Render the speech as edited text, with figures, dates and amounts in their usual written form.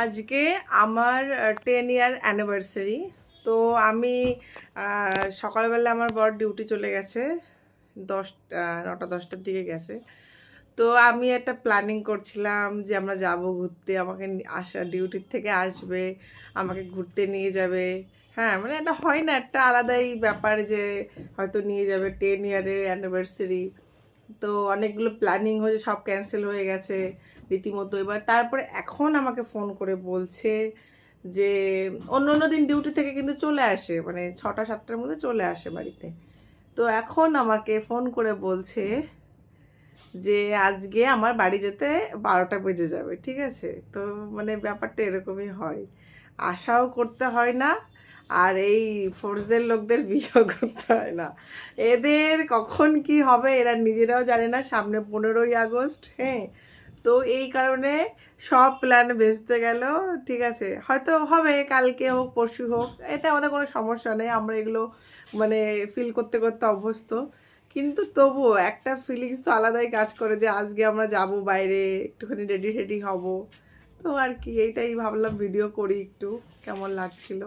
আজকে আমার 10 ইয়ার অ্যানিভার্সারি। তো আমি সকালবেলা আমার বর ডিউটি চলে গেছে, 9টা-10টার দিকে গেছে। তো আমি একটা প্ল্যানিং করছিলাম যে আমরা যাব ঘুরতে, আমাকে আসা ডিউটির থেকে আসবে, আমাকে ঘুরতে নিয়ে যাবে। হ্যাঁ, মানে একটা হয় না, একটা আলাদাই ব্যাপার যে হয়তো নিয়ে যাবে, 10 ইয়ারের অ্যানিভার্সারি। তো অনেকগুলো প্ল্যানিং হয়েছে, সব ক্যান্সেল হয়ে গেছে রীতিমতো। এবার তারপরে এখন আমাকে ফোন করে বলছে যে অন্য অন্য দিন ডিউটি থেকে কিন্তু চলে আসে, মানে 6টা-7টার মধ্যে চলে আসে বাড়িতে। তো এখন আমাকে ফোন করে বলছে যে আজকে আমার বাড়ি যেতে 12টা বেজে যাবে, ঠিক আছে? তো মানে ব্যাপারটা এরকমই হয়, আশাও করতে হয় না, আর এই ফোর্সদের লোকদের বিয়েও করতে হয় না। এদের কখন কি হবে এরা নিজেরাও জানে না। সামনে 15ই আগস্ট, হ্যাঁ। তো এই কারণে সব প্ল্যান ভেস্তে গেল। ঠিক আছে, হয়তো হবে কালকে হোক পরশু হোক, এতে আমাদের কোনো সমস্যা নেই, আমরা এগুলো মানে ফিল করতে করতে অভ্যস্ত। কিন্তু তবুও একটা ফিলিংস তো আলাদাই কাজ করে যে আজকে আমরা যাব বাইরে, একটুখানি রেডি রেডি হব। তো আর কি, এইটাই ভাবলাম ভিডিও করি, একটু কেমন লাগছিল।